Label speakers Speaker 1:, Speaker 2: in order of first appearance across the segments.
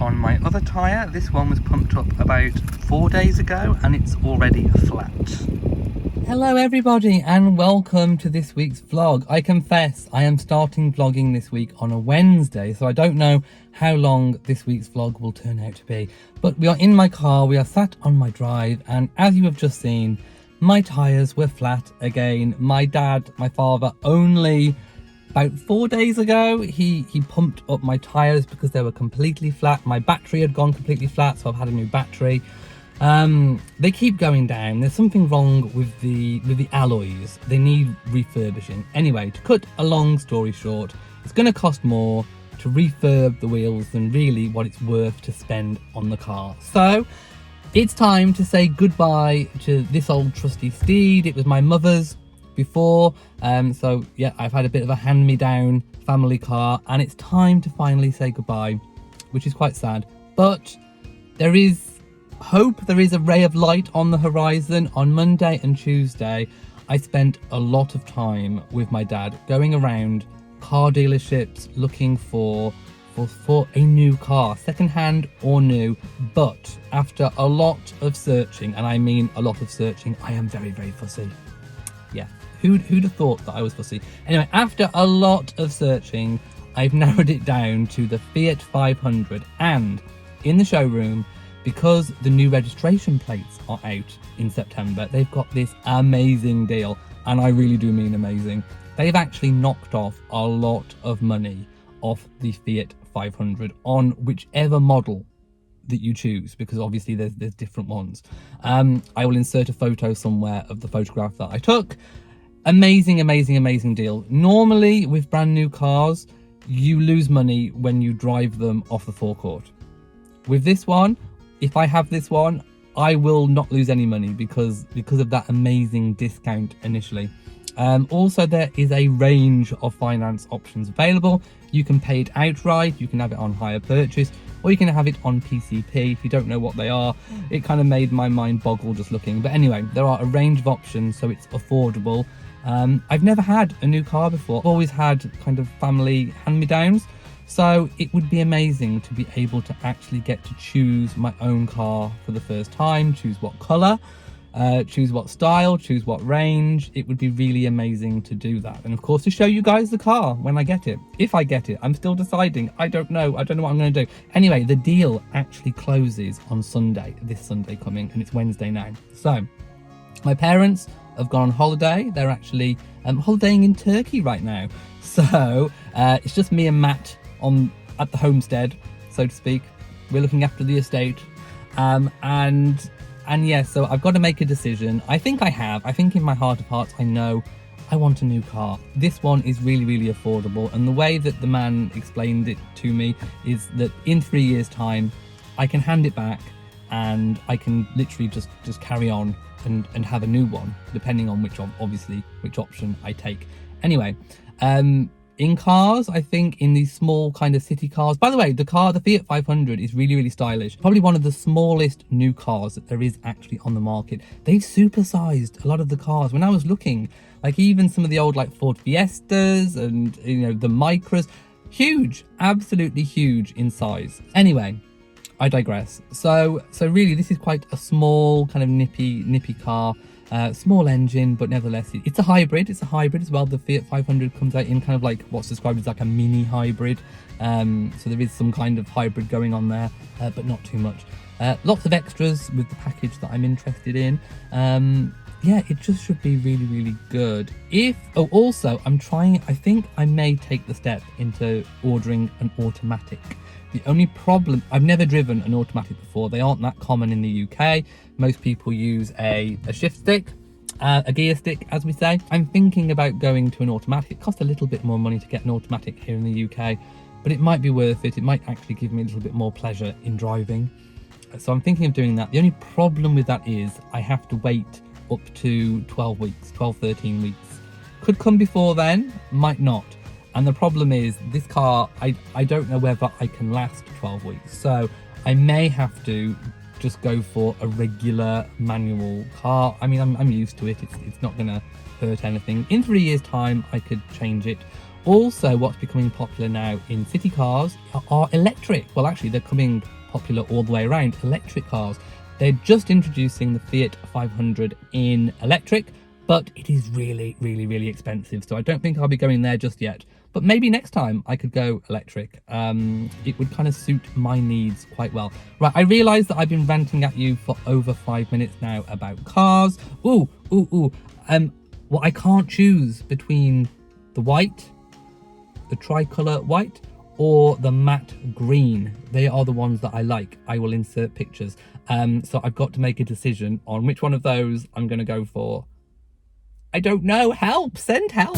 Speaker 1: on my other tyre. This one was pumped up about 4 days ago and it's already flat. Hello everybody and welcome to this week's vlog. I confess I am starting vlogging this week on a Wednesday, so I don't know how long this week's vlog will turn out to be. But we are in my car, we are sat on my drive, and as you have just seen, my tyres were flat again. My dad, my father, only about 4 days ago, he pumped up my tyres because they were completely flat. My battery had gone completely flat, so I've had a new battery. They keep going down. There's something wrong with the alloys. They need refurbishing. Anyway, to cut a long story short, it's going to cost more to refurb the wheels than really what it's worth to spend on the car. So it's time to say goodbye to this old trusty steed. It was my mother's before, so yeah, I've had a bit of a hand-me-down family car, and it's time to finally say goodbye, which is quite sad. But there is hope, there is a ray of light on the horizon. On Monday and Tuesday, I spent a lot of time with my dad going around car dealerships looking for a new car, second-hand or new. But after a lot of searching, and I mean a lot of searching, I am very, very fussy. Yeah, who'd have thought that I was fussy? Anyway, after a lot of searching, I've narrowed it down to the Fiat 500, and in the showroom, because the new registration plates are out in September, they've got this amazing deal, and I really do mean amazing. They've actually knocked off a lot of money off the Fiat 500 on whichever model that you choose, because obviously there's different ones. I will insert a photo somewhere of the photograph that I took. Amazing deal. Normally with brand new cars, you lose money when you drive them off the forecourt. With this one, if I have this one, I will not lose any money because of that amazing discount initially. Also, there is a range of finance options available. You can pay it outright, you can have it on hire purchase, or you can have it on PCP. If you don't know what they are, it kind of made my mind boggle just looking. But anyway, there are a range of options, so it's affordable. I've never had a new car before. I've always had kind of family hand-me-downs. So it would be amazing to be able to actually get to choose my own car for the first time, choose what colour, choose what style, choose what range. It would be really amazing to do that. And of course, to show you guys the car when I get it. If I get it, I'm still deciding. I don't know what I'm going to do. Anyway, the deal actually closes on Sunday, this Sunday coming, and it's Wednesday now. So my parents have gone on holiday. They're actually holidaying in Turkey right now. So it's just me and Matt at the homestead, so to speak. We're looking after the estate, and yeah, so I've got to make a decision. I think in my heart of hearts, I know I want a new car. This one is really, really affordable, and the way that the man explained it to me is that in 3 years' time, I can hand it back and I can literally just carry on and have a new one, depending on which option I take. Anyway, in cars, I think in these small kind of city cars, by the way, the Fiat 500 is really, really stylish. Probably one of the smallest new cars that there is actually on the market. They've supersized a lot of the cars. When I was looking, like even some of the old like Ford Fiestas and, you know, the Micras, huge, absolutely huge in size. Anyway, I digress. So really this is quite a small kind of nippy car. Small engine, but nevertheless, it's a hybrid. It's a hybrid as well. The Fiat 500 comes out in kind of like what's described as like a mini hybrid. So there is some kind of hybrid going on there, but not too much. Lots of extras with the package that I'm interested in. Yeah, it just should be really, really good. Also, I think I may take the step into ordering an automatic. The only problem, I've never driven an automatic before. They aren't that common in the UK. Most people use a shift stick, a gear stick, as we say. I'm thinking about going to an automatic. It costs a little bit more money to get an automatic here in the UK, but it might be worth it. It might actually give me a little bit more pleasure in driving. So I'm thinking of doing that. The only problem with that is I have to wait up to 12 weeks, 13 weeks. Could come before then, might not. And the problem is this car, I don't know whether I can last 12 weeks. So I may have to just go for a regular manual car. I mean, I'm used to it. It's not going to hurt anything. In 3 years' time, I could change it. Also, what's becoming popular now in city cars are electric. Well, actually, they're coming popular all the way around, electric cars. They're just introducing the Fiat 500 in electric, but it is really, really, really expensive. So I don't think I'll be going there just yet. But maybe next time I could go electric. It would kind of suit my needs quite well. Right, I realise that I've been ranting at you for over 5 minutes now about cars. Well, I can't choose between the white, the tricolour white, or the matte green. They are the ones that I like. I will insert pictures. So I've got to make a decision on which one of those I'm going to go for. I don't know. Help! Send help!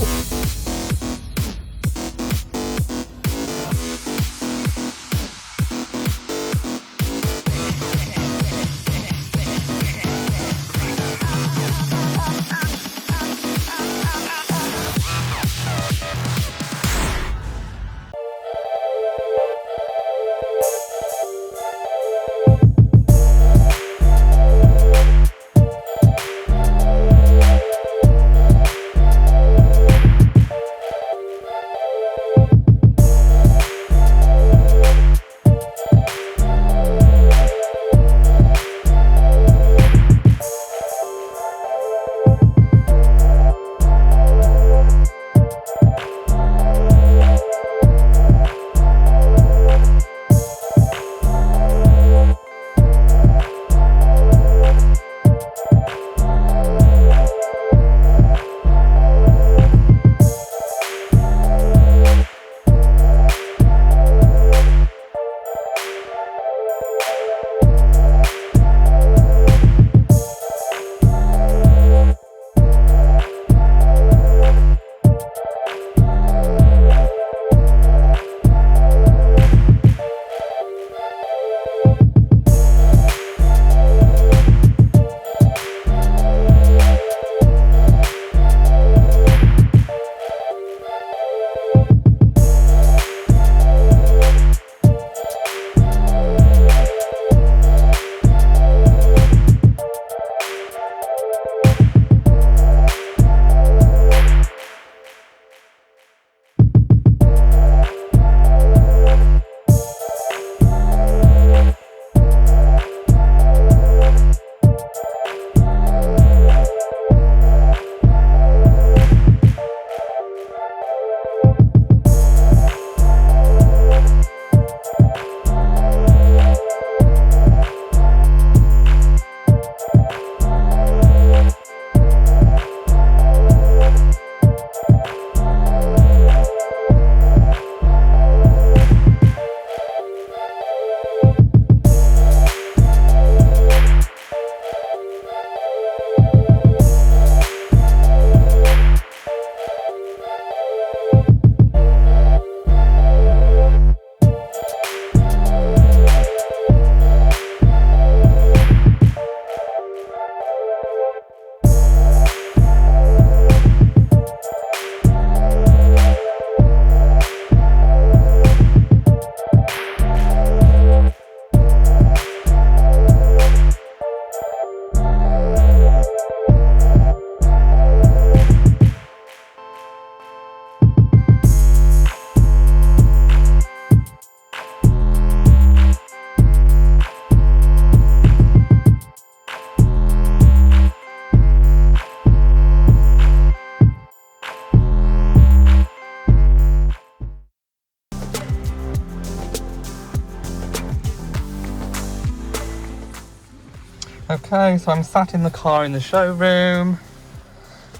Speaker 1: Okay, so I'm sat in the car in the showroom.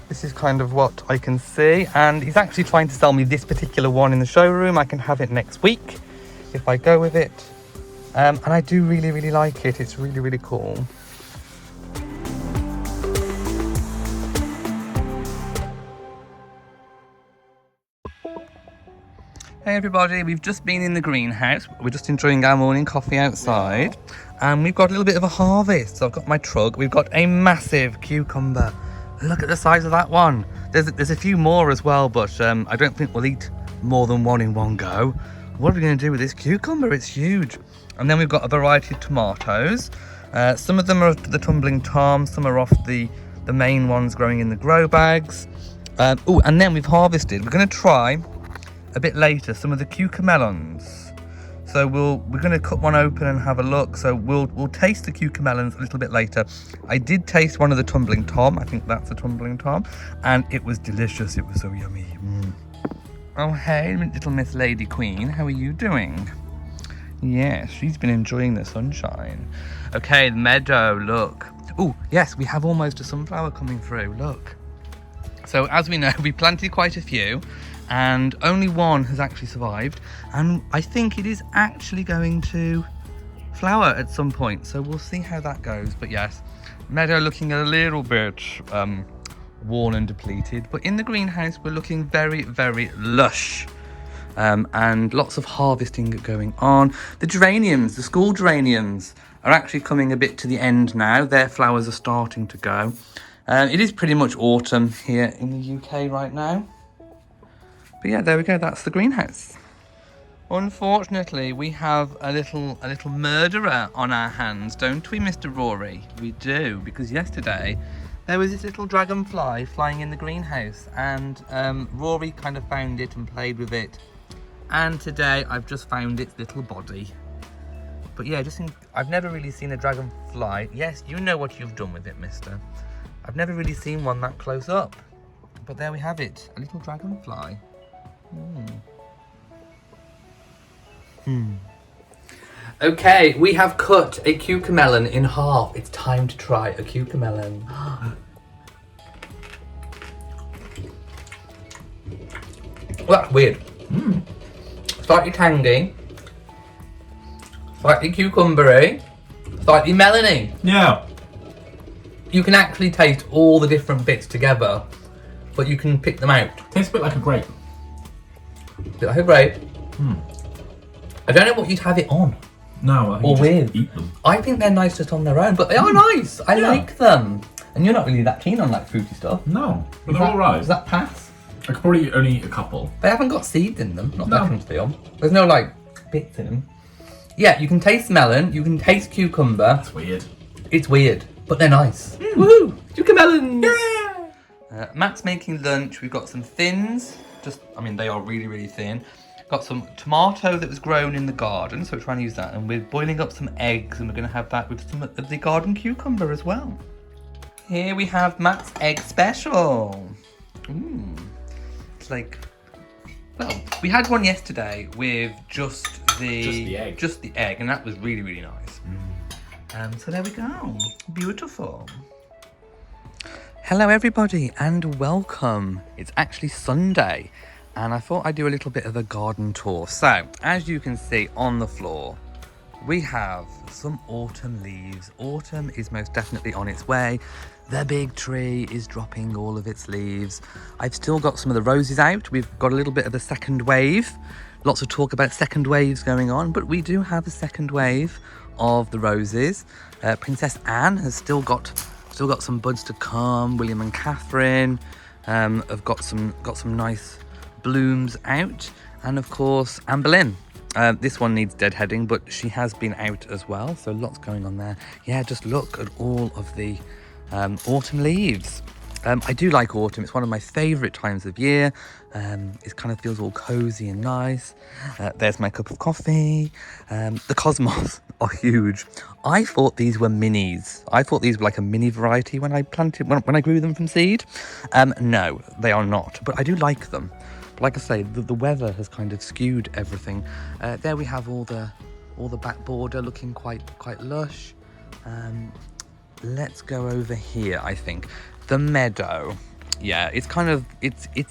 Speaker 1: This is kind of what I can see, and he's actually trying to sell me this particular one in the showroom. I can have it next week if I go with it, and I do really, really like it. It's really, really cool. Hey everybody, we've just been in the greenhouse. We're just enjoying our morning coffee outside, and we've got a little bit of a harvest. So I've got my truck. We've got a massive cucumber. Look at the size of that one. There's a few more as well, but I don't think we'll eat more than one in one go. What are we going to do with this cucumber? It's huge. And then we've got a variety of tomatoes. Some of them are the tumbling tom, some are off the main ones growing in the grow bags. Oh, and then we've harvested. We're going to try a bit later some of the cucamelons. So we're going to cut one open and have a look. So we'll taste the cucamelons a little bit later. I did taste one of the tumbling tom. I think that's a tumbling tom, and it was delicious. It was so yummy. Oh hey, little Miss Lady Queen, how are you doing? Yes, she's been enjoying the sunshine. Okay, the meadow, look. Oh yes, we have almost a sunflower coming through. Look. So as we know, we planted quite a few, and only one has actually survived, and I think it is actually going to flower at some point, so we'll see how that goes. But yes, meadow looking a little bit worn and depleted, but in the greenhouse we're looking very, very lush, and lots of harvesting going on. The geraniums, the school geraniums, are actually coming a bit to the end now. Their flowers are starting to go. It is pretty much autumn here in the UK right now. But yeah, there we go, that's the greenhouse. Unfortunately, we have a little murderer on our hands, don't we, Mr. Rory? We do, because yesterday there was this little dragonfly flying in the greenhouse, and Rory kind of found it and played with it. And today I've just found its little body. But yeah, I've never really seen a dragonfly. Yes, you know what you've done with it, mister. I've never really seen one that close up. But there we have it, a little dragonfly. Okay, we have cut a cucamelon in half. It's time to try a cucamelon. Well, that's weird. Slightly tangy, slightly cucumbery, slightly melony.
Speaker 2: Yeah.
Speaker 1: You can actually taste all the different bits together, but you can pick them out.
Speaker 2: Tastes a bit like a grape.
Speaker 1: A bit like a grape. I don't know what you'd have it on.
Speaker 2: No, I think
Speaker 1: or
Speaker 2: you just
Speaker 1: with.
Speaker 2: eat them.
Speaker 1: I think they're nice just on their own, but they are nice. I like them. And you're not really that keen on like fruity stuff.
Speaker 2: No, but they're alright.
Speaker 1: Does that pass?
Speaker 2: I could probably only eat a couple.
Speaker 1: They haven't got seeds in them. Not that I
Speaker 2: No.
Speaker 1: can feel. There's no like bits in them. Yeah, you can taste melon. You can taste cucumber.
Speaker 2: That's weird.
Speaker 1: It's weird, but they're nice. Woohoo! Cucamelons! Yeah! Matt's making lunch. We've got some thins. They are really, really thin. Got some tomato that was grown in the garden, so we're trying to use that. And we're boiling up some eggs, and we're going to have that with some of the garden cucumber as well. Here we have Matt's egg special. It's like, well, we had one yesterday with just the egg, and that was really, really nice. So there we go. Beautiful. Hello everybody and welcome. It's actually Sunday, and I thought I'd do a little bit of a garden tour. So, as you can see on the floor, we have some autumn leaves. Autumn is most definitely on its way. The big tree is dropping all of its leaves. I've still got some of the roses out. We've got a little bit of a second wave. Lots of talk about second waves going on, but we do have a second wave of the roses. Princess Anne has still got some buds to come. William and Catherine have got some nice blooms out, and of course Anne Boleyn. This one needs deadheading, but she has been out as well, so lots going on there. Yeah, just look at all of the autumn leaves. I do like autumn. It's one of my favourite times of year. It kind of feels all cozy and nice. There's my cup of coffee. The cosmos are huge. I thought these were minis. I thought these were like a mini variety when I grew them from seed. No, they are not, but I do like them. But like I say, the weather has kind of skewed everything. There we have all the back border looking quite lush. Let's go over here. I think the meadow, yeah, it's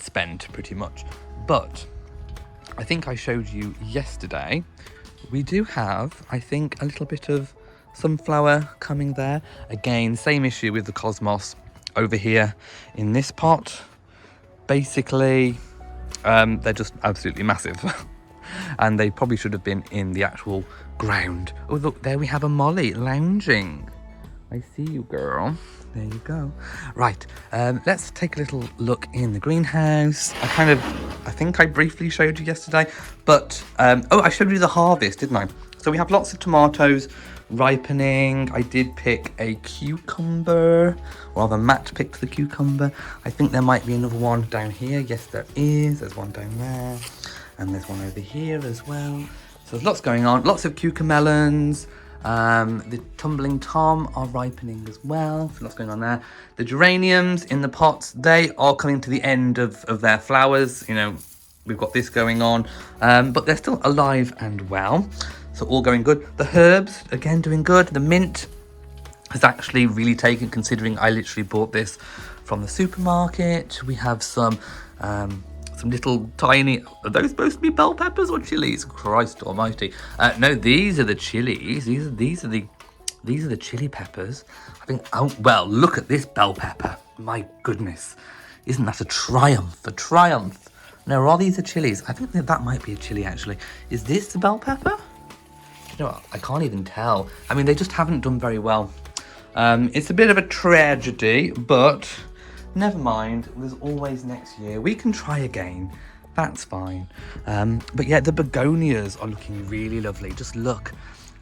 Speaker 1: spent pretty much, but I think I showed you yesterday, we do have, I think, a little bit of sunflower coming there. Again, same issue with the cosmos over here in this pot. Basically, they're just absolutely massive. And they probably should have been in the actual ground. Oh, look, there we have a Molly lounging. I see you, girl. There you go. Right, let's take a little look in the greenhouse. I think I briefly showed you yesterday, but, I showed you the harvest, didn't I? So we have lots of tomatoes ripening. I did pick a cucumber, or rather Matt picked the cucumber. I think there might be another one down here. Yes, there is. There's one down there. And there's one over here as well. So there's lots going on. Lots of cucamelons. The tumbling tom are ripening as well. So lots going on there. The geraniums in the pots, they are coming to the end of their flowers. You know, we've got this going on. But they're still alive and well. So all going good. The herbs, again, doing good. The mint has actually really taken, considering I literally bought this from the supermarket. We have some little tiny, are those supposed to be bell peppers or chilies? Christ almighty. No, these are the chilies. These are the chili peppers. I think, oh, well, look at this bell pepper. My goodness. Isn't that a triumph? A triumph. No, are these the chilies? I think that might be a chili, actually. Is this the bell pepper? You know what? I can't even tell. I mean, they just haven't done very well. It's a bit of a tragedy, but never mind. There's always next year. We can try again. That's fine. But yeah, the begonias are looking really lovely. Just look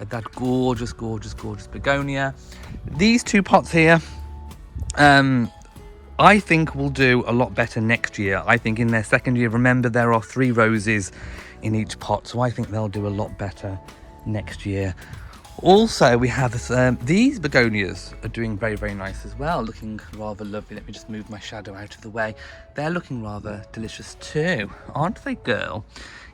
Speaker 1: at that gorgeous, gorgeous, gorgeous begonia. These two pots here, I think will do a lot better next year. I think in their second year, remember there are 3 roses in each pot, so I think they'll do a lot better next year. Also, we have these begonias are doing very, very nice as well, looking rather lovely. Let me just move my shadow out of the way. They're looking rather delicious too, aren't they, girl?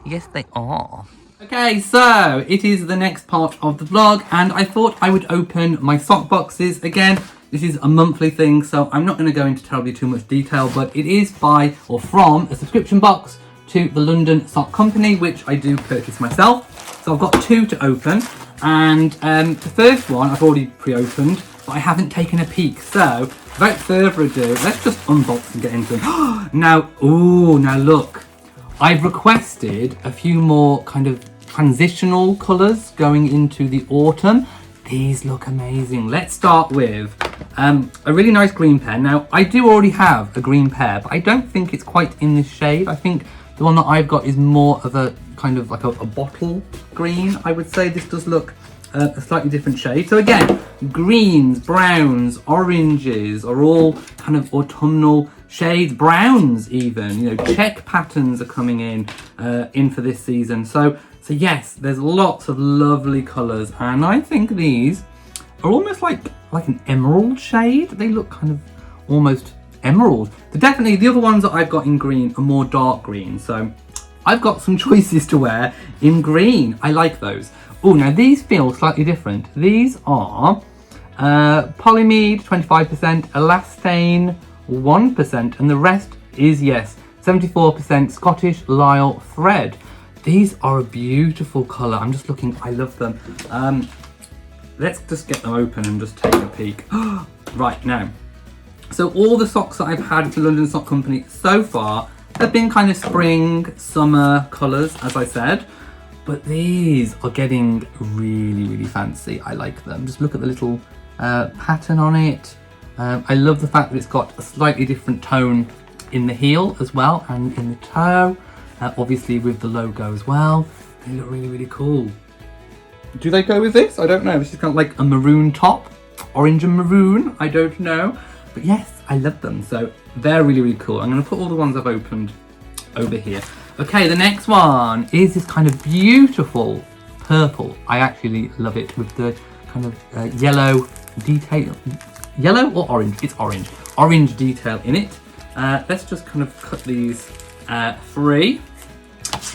Speaker 1: Yes, they are. Okay, so it is the next part of the vlog, and I thought I would open my sock boxes again. This is a monthly thing, so I'm not going to go into terribly too much detail, but it is by or from a subscription box to the London Sock Company, which I do purchase myself. So I've got 2 to open. And the first one I've already pre-opened, but I haven't taken a peek. So without further ado, let's just unbox and get into them. Now look, I've requested a few more kind of transitional colours going into the autumn. These look amazing. Let's start with a really nice green pair. Now I do already have a green pair, but I don't think it's quite in this shade. I think the one that I've got is more of a kind of like a bottle green. I would say this does look a slightly different shade. So again, greens, browns, oranges are all kind of autumnal shades. Browns even, you know, check patterns are coming in for this season. So yes, there's lots of lovely colours, and I think these are almost like an emerald shade. They look kind of almost emerald. So definitely the other ones that I've got in green are more dark green. So I've got some choices to wear in green. I like those. Oh, now these feel slightly different. These are polyamide 25%, elastane 1%, and the rest is, yes, 74% Scottish lisle thread. These are a beautiful colour. I'm just looking, I love them. Let's just get them open and just take a peek. Right, now, so all the socks that I've had at the London Sock Company so far have been kind of spring, summer colours, as I said. But these are getting really, really fancy. I like them. Just look at the little pattern on it. I love the fact that it's got a slightly different tone in the heel as well, and in the toe. Obviously with the logo as well. They look really, really cool. Do they go with this? I don't know. This is kind of like a maroon top. Orange and maroon. I don't know. But yes, I love them. So they're really, really cool. I'm going to put all the ones I've opened over here. Okay, the next one is this kind of beautiful purple. I actually love it with the kind of yellow detail. Yellow or orange? It's orange. Orange detail in it. Let's just kind of cut these free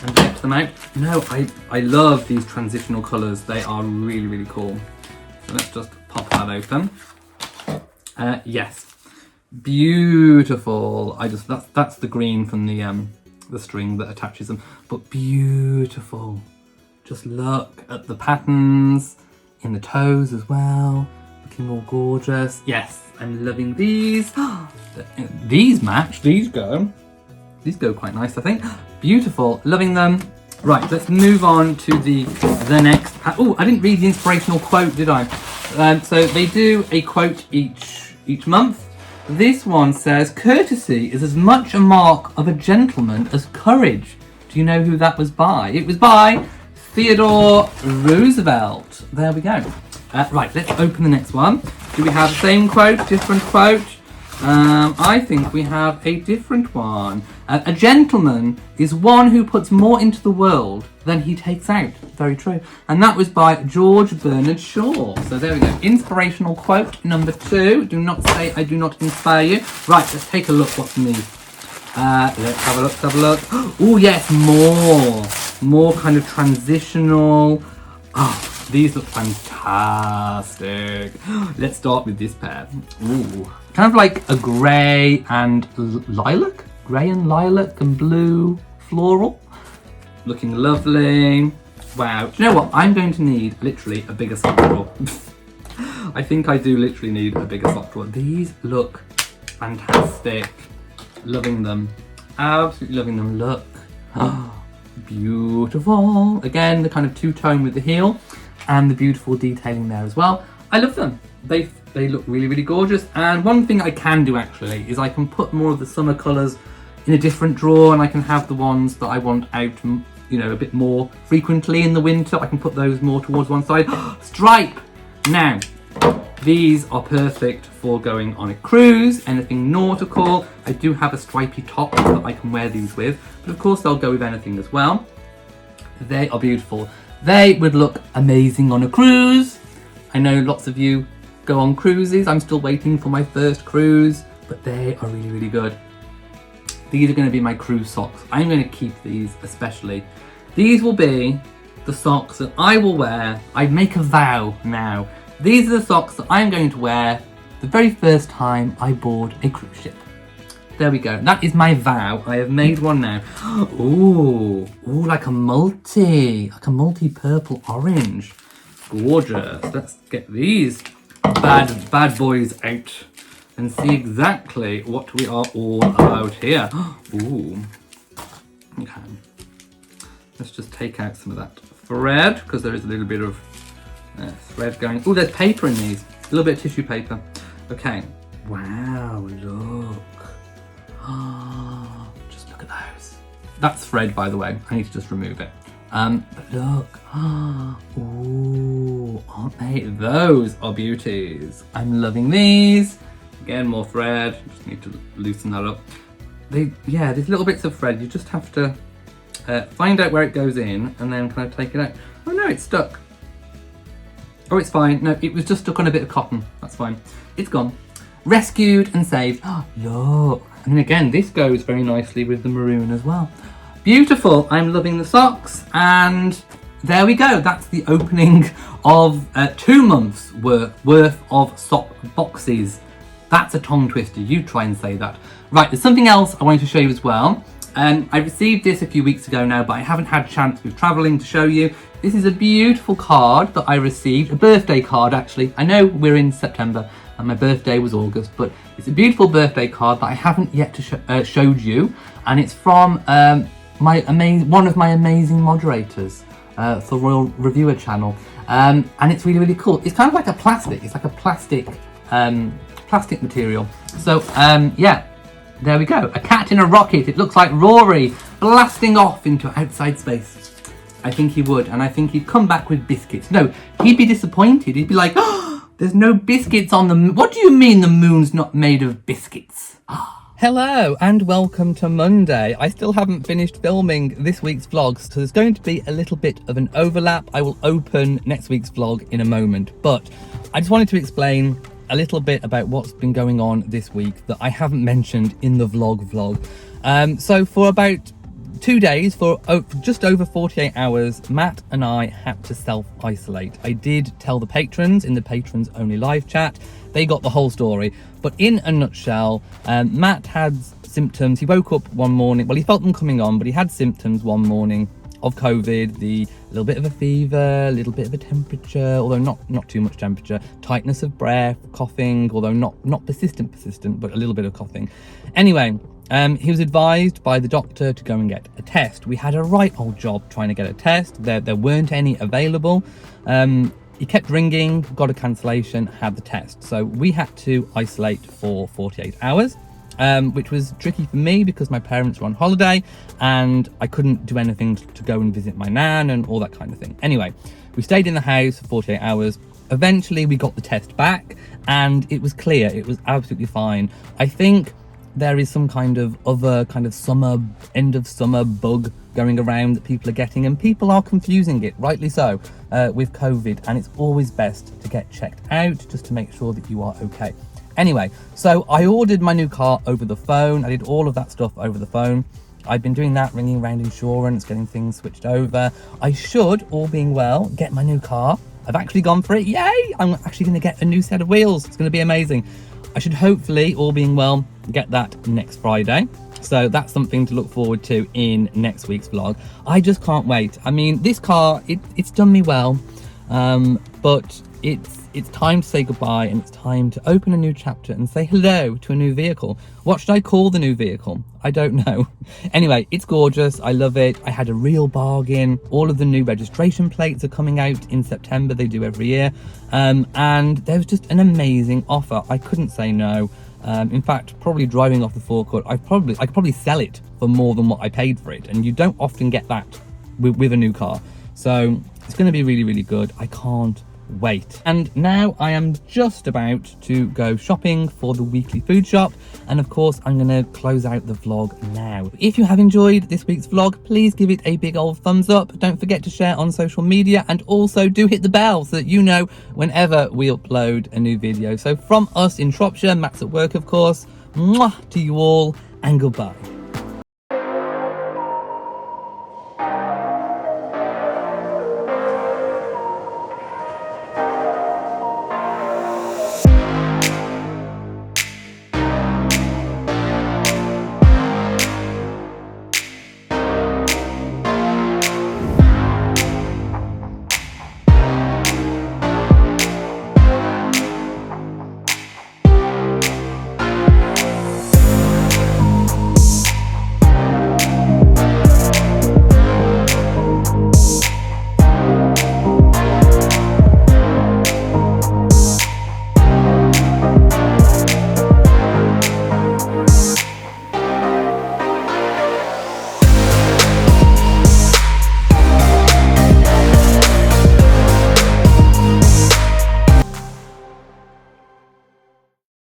Speaker 1: and get them out. No, I love these transitional colours. They are really, really cool. So let's just pop that open. Yes. Beautiful. That's the green from the string that attaches them, but beautiful. Just look at the patterns in the toes as well, looking all gorgeous. Yes, I'm loving these. These match. These go quite nice, I think. Beautiful, loving them. Right, let's move on to the next. Oh, I didn't read the inspirational quote, did I? So they do a quote each month. This one says, "Courtesy is as much a mark of a gentleman as courage." Do you know who that was by? It was by Theodore Roosevelt. There we go. Right, let's open the next one. Do we have the same quote, different quote? I think we have a different one. A gentleman is one who puts more into the world than he takes out. Very true. And that was by George Bernard Shaw. So there we go. Inspirational quote number 2. Do not say I do not inspire you. Right, let's take a look what's in these. Let's have a look. Oh yes, more kind of transitional. Oh, these look fantastic. Let's start with this pair. Ooh, kind of like a grey and lilac, grey and lilac and blue floral, looking lovely. Wow. Do you know what? I'm going to need literally a bigger sock drawer. I think I do literally need a bigger sock drawer. These look fantastic. Loving them. Absolutely loving them. Look. Beautiful. Again, the kind of two-tone with the heel and the beautiful detailing there as well. I love them. They look really, really gorgeous. And one thing I can do actually is I can put more of the summer colours in a different drawer, and I can have the ones that I want out, you know, a bit more frequently in the winter. I can put those more towards one side. Stripe! Now, these are perfect for going on a cruise, anything nautical. I do have a stripy top that I can wear these with, but of course they'll go with anything as well. They are beautiful. They would look amazing on a cruise. I know lots of you go on cruises. I'm still waiting for my first cruise, but they are really, really good. These are going to be my cruise socks. I'm going to keep these especially. These will be the socks that I will wear. I make a vow now. These are the socks that I'm going to wear the very first time I board a cruise ship. There we go. That is my vow. I have made one now. Ooh, like a multi purple orange. Gorgeous. Let's get these bad boys out and see exactly what we are all about here. Ooh. Okay. Let's just take out some of that thread because there is a little bit of thread going. Oh, there's paper in these. A little bit of tissue paper. Okay. Wow, look. Just look at those. That's thread, by the way. I need to just remove it. But look. Ooh, aren't they? Those are beauties. I'm loving these. Again, more thread. Just need to loosen that up. These little bits of thread, you just have to find out where it goes in and then kind of take it out. Oh no, it's stuck. Oh, it's fine. No, it was just stuck on a bit of cotton. That's fine. It's gone. Rescued and saved. Oh, look. And again, this goes very nicely with the maroon as well. Beautiful. I'm loving the socks. And there we go. That's the opening of 2 months worth of sock boxes. That's a tongue twister. You try and say that. Right, there's something else I wanted to show you as well. I received this a few weeks ago now, but I haven't had a chance with travelling to show you. This is a beautiful card that I received, a birthday card actually. I know we're in September and my birthday was August, but it's a beautiful birthday card that I haven't yet showed you, and it's from one of my amazing moderators for Royal Reviewer channel, and it's really, really cool. It's kind of like a plastic. It's like a plastic material. So yeah. There we go. A cat in a rocket. It looks like Rory blasting off into outside space. I think he would, and I think he'd come back with biscuits. No, he'd be disappointed. He'd be like, oh, there's no biscuits on the moon. What do you mean the moon's not made of biscuits? Hello and welcome to Monday. I still haven't finished filming this week's vlog, so there's going to be a little bit of an overlap. I will open next week's vlog in a moment, but I just wanted to explain a little bit about what's been going on this week that I haven't mentioned in the vlog. So for about 2 days, for just over 48 hours, Matt and I had to self-isolate. I did tell the patrons in the patrons only live chat. They got the whole story, but in a nutshell, Matt had symptoms. He woke up one morning, well, he felt them coming on, but he had symptoms one morning of COVID, the little bit of a fever, a little bit of a temperature, although not too much temperature, tightness of breath, coughing, although not persistent, but a little bit of coughing. Anyway, he was advised by the doctor to go and get a test. We had a right old job trying to get a test. There weren't any available. He kept ringing, got a cancellation, had the test. So we had to isolate for 48 hours. Which was tricky for me because my parents were on holiday and I couldn't do anything to go and visit my nan and all that kind of thing. Anyway, we stayed in the house for 48 hours. Eventually we got the test back and it was clear, it was absolutely fine. I think there is some kind of other kind of end of summer bug going around that people are getting, and people are confusing it, rightly so, with COVID, and it's always best to get checked out just to make sure that you are okay. Anyway, so I ordered my new car over the phone. I did all of that stuff over the phone. I've been doing that, ringing around insurance, getting things switched over. I should, all being well, get my new car. I've actually gone for it. Yay! I'm actually going to get a new set of wheels. It's going to be amazing. I should hopefully, all being well, get that next Friday. So that's something to look forward to in next week's vlog. I just can't wait. I mean, this car, it's done me well, but it's time to say goodbye, and it's time to open a new chapter and say hello to a new vehicle. What should I call the new vehicle? I don't know. Anyway, it's gorgeous. I love it. I had a real bargain. All of the new registration plates are coming out in September. They do every year. And there was just an amazing offer. I couldn't say no. In fact, probably driving off the forecourt, I could probably sell it for more than what I paid for it. And you don't often get that with a new car. So it's going to be really, really good. I can't wait. And now I am just about to go shopping for the weekly food shop, and of course I'm going to close out the vlog now. If you have enjoyed this week's vlog, please give it a big old thumbs up. Don't forget to share on social media, and also do hit the bell so that you know whenever we upload a new video. So from us in Shropshire, Matt's at work of course, mwah to you all, and goodbye.